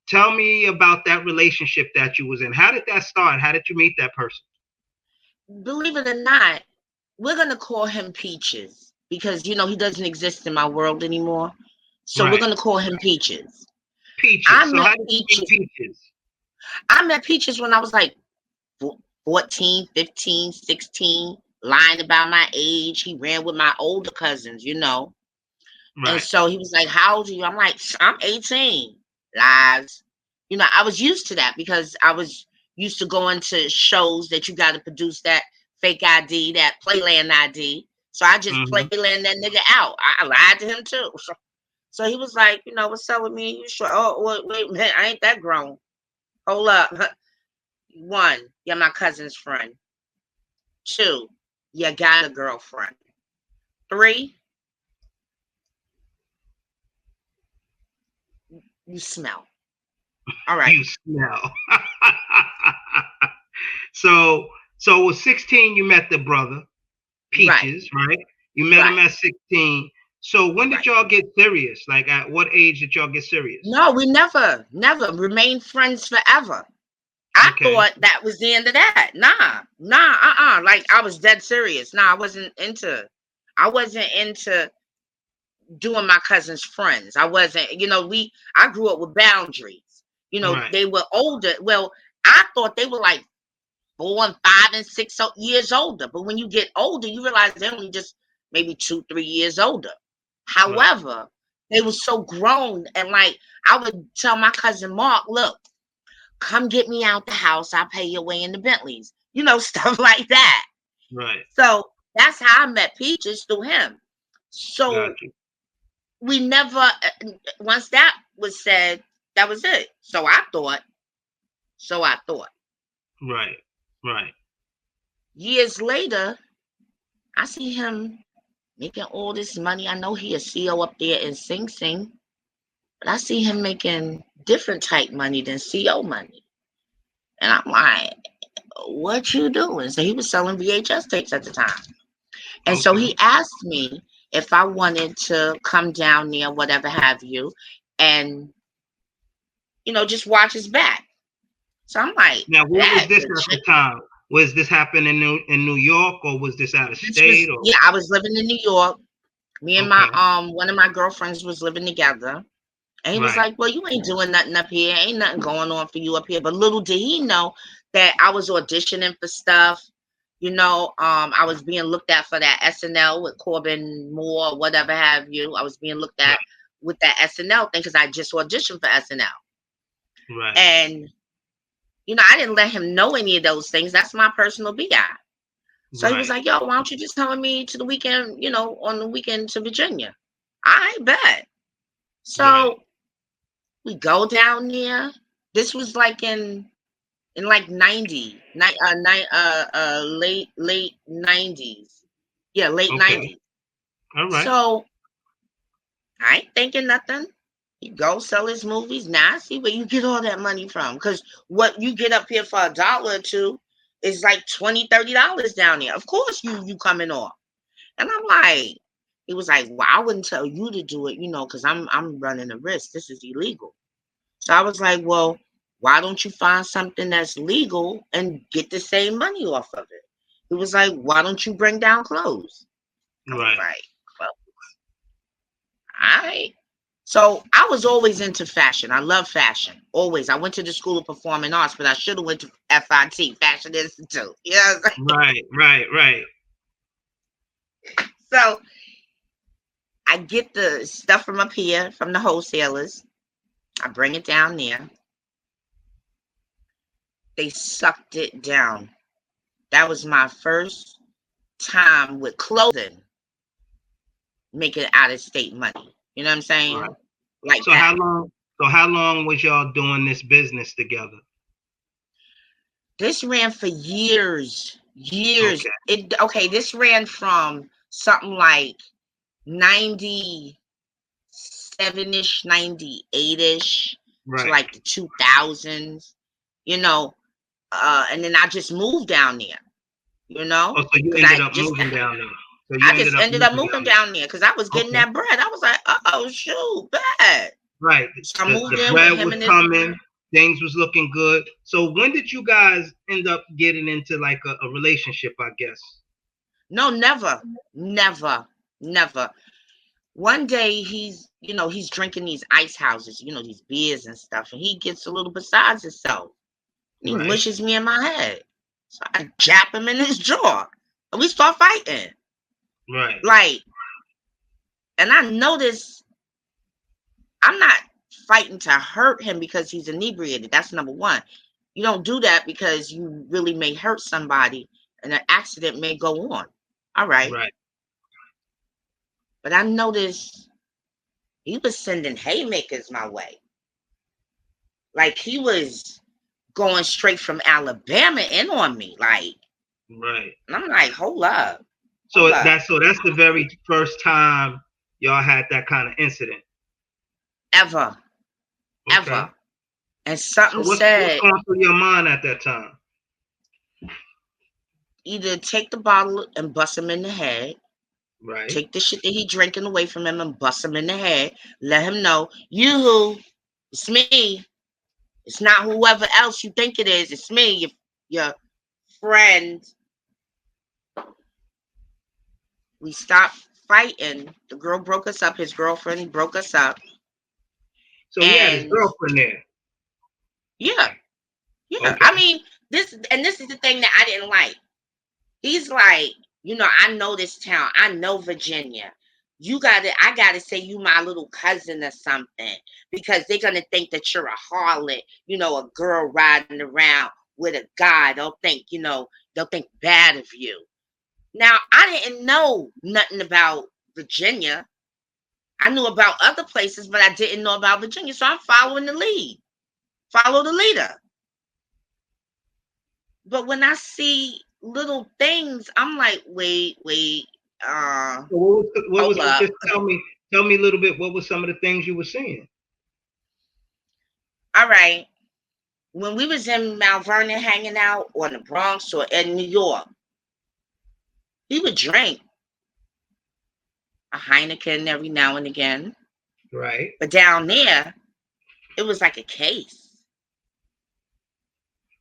tell me about that relationship that you was in. How did that start? How did you meet that person? Believe it or not, we're gonna call him Peaches because he doesn't exist in my world anymore. So we're Right. gonna call him Peaches. I Peaches. So met how did you meet Peaches. Peaches? I met Peaches when I was like 14, 15, 16, lying about my age. He ran with my older cousins. And Right. so he was like, "How old are you?" I'm like, "I'm 18." Lies. I was used to that because I was used to going to shows that you got to produce that fake ID, that Playland ID. So I just Mm-hmm. Playland that nigga out. I lied to him too. So he was like, "What's up with me? You sure? Oh, wait, man, I ain't that grown. Hold up. One, you're my cousin's friend. Two, you got a girlfriend. Three, you smell. All right. You smell. so so it was 16 you met the brother, Right. Peaches, right? You met him Right. at 16. So when did Right. y'all get serious? Like at what age did y'all get serious? No, we never remained friends forever. I Okay. thought that was the end of that. Nah. Like I was dead serious. Nah, I wasn't into doing my cousin's friends. I wasn't, I grew up with boundaries. Right. They were older. Well, I thought they were like 4 and 5 and 6 years older. But when you get older, you realize they're only just maybe 2, 3 years older. Right. However, they were so grown, and like I would tell my cousin Mark, look, come get me out the house. I'll pay your way in the Bentleys, stuff like that. Right. So that's how I met Peaches, through him. Got So you. we never, once that was said, that was it. So I thought. Right. Right. Years later, I see him making all this money. I know he a CEO up there in Sing Sing, but I see him making different type money than CEO money. And I'm like, what you doing? So he was selling VHS tapes at the time. And so Okay. he asked me if I wanted to come down there, whatever have you, and just watch his back. So I'm like, Now, where was that this at the legit. time? Was this happening in New York, or was this out of This was, state, or yeah, I was living in New York. Me and my okay? one of my girlfriends was living together. And he was Right. like, "Well, you ain't doing nothing up here. Ain't nothing going on for you up here." But little did he know that I was auditioning for stuff. I was being looked at for that SNL with Corbin Moore, whatever have you. I was being looked at Right. with that SNL thing because I just auditioned for SNL. Right. And, I didn't let him know any of those things. That's my personal BI. So he was Right. like, "Yo, why don't you just come with me to the weekend, on the weekend to Virginia?" I bet. Right. So we go down there. This was like in like late 90s. Yeah, late Okay. 90s. All right. So I ain't thinking nothing. He go sell his movies. Now I see where you get all that money from. Because what you get up here for a dollar or two is like $20, $30 down there. Of course you coming off. And I'm like, he was like, "Well, I wouldn't tell you to do it, because I'm running a risk. This is illegal." So I was like, "Well, why don't you find something that's legal and get the same money off of it?" He was like, "Why don't you bring down clothes?" I was Right. like, "Well, all right." So I was always into fashion. I love fashion. Always. I went to the School of Performing Arts, but I should have went to FIT, Fashion Institute. Yeah. Right. Right. Right. So I get the stuff from up here from the wholesalers. I bring it down there. They sucked it down. That was my first time with clothing making out of state money. You know what I'm Right. saying? Like So how that. long? So how long was y'all doing this business together? This ran for years. Years. Okay. This ran from something like 97-ish, 98-ish to Right. like the 2000s, you know. And then I just moved down there, Oh, so you because ended up moving down there. So you I ended just up ended up moving moving down down there because I was there. getting Okay. that bread. I was like, "Oh shoot, bad." Right. So I moved The in with bread him was and his. coming. Things was looking good. So when did you guys end up getting into like a relationship, I guess? No, never, never, never. One day he's drinking these ice houses, these beers and stuff, and he gets a little beside himself. And he Right. mushes me in my head. So I jab him in his jaw. And we start fighting. Right. Like, and I notice I'm not fighting to hurt him because he's inebriated. That's number one. You don't do that because you really may hurt somebody and an accident may go on. All right. Right. But I noticed he was sending haymakers my way. Like he was going straight from Alabama in on me. Like, Right. and I'm like, hold up. So that's the very first time y'all had that kind of incident. Ever. Okay. Ever. And So something what's said, going through your mind at that time? either take the bottle and bust him in the head, Right. take the shit that he drinking away from him and bust him in the head, let him know, it's me. It's not whoever else you think it is. It's me, your friend. We stopped fighting. The girl broke us up. His girlfriend broke us up. So he had his girlfriend there. Yeah. Yeah. Okay. I mean, this is the thing that I didn't like. He's like, I know this town. I know Virginia. I gotta say you my little cousin or something, because they're gonna think that you're a harlot, a girl riding around with a guy. They'll think bad of you. Now, I didn't know nothing about Virginia. I knew about other places, but I didn't know about Virginia. So I'm following the lead. Follow the leader. But when I see little things, I'm like, wait. So what was just tell me a little bit, what were some of the things you were seeing? All right. When we was in Mount Vernon hanging out, or in the Bronx, or in New York, he would drink a Heineken every now and again. Right. But down there, it was like a case.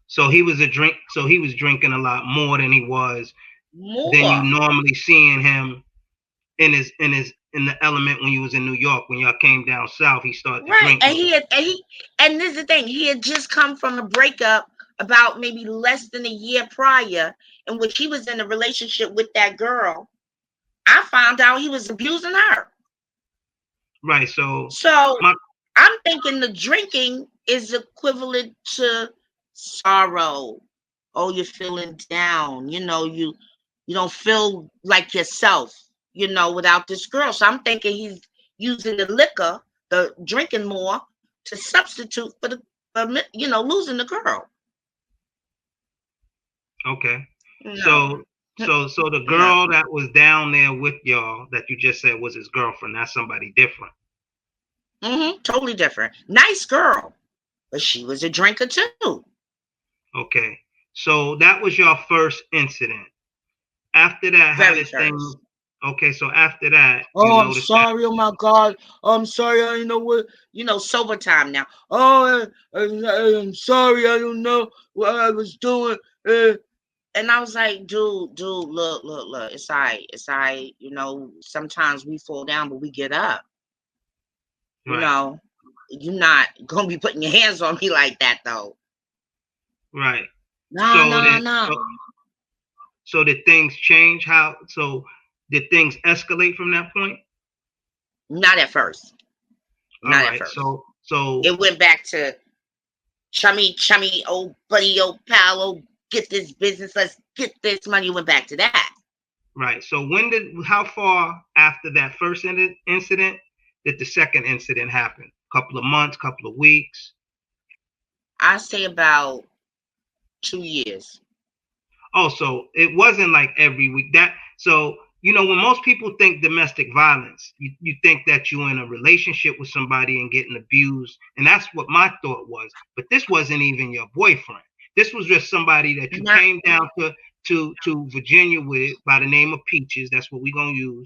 So he was drinking a lot more than he was than you normally seeing him in the element when you was in New York. When y'all came down south, he started to drink. And this is the thing, he had just come from a breakup about maybe less than a year prior, in which he was in a relationship with that girl. I found out he was abusing her. Right. So I'm thinking the drinking is equivalent to sorrow. Oh, you're feeling down. You don't feel like yourself, without this girl. So I'm thinking he's using the liquor, the drinking more, to substitute for losing the girl. Okay. So the girl that was down there with y'all that you just said was his girlfriend, that's somebody different. Totally different. Nice girl, but she was a drinker too. Okay. So that was your first incident. After that, how did things? Okay, so after that, I'm sorry. Oh my God, I'm sorry. I didn't know what. Sober time now. Oh, I'm sorry. I don't know what I was doing. And I was like, dude, look. It's all right. Sometimes we fall down, but we get up. Right. You're not gonna be putting your hands on me like that, though. Right. No. So did things change? So did things escalate from that point? Not at first. Not at first. So it went back to chummy, old buddy, old pal, old get this business, let's get this money. Went back to that. Right. So how far after that first incident did the second incident happen? Couple of months, couple of weeks? I say about 2 years. Oh, so it wasn't like every week. When most people think domestic violence, you think that you're in a relationship with somebody and getting abused. And that's what my thought was. But this wasn't even your boyfriend. This was just somebody that you came down to Virginia with by the name of Peaches. That's what we're going to use.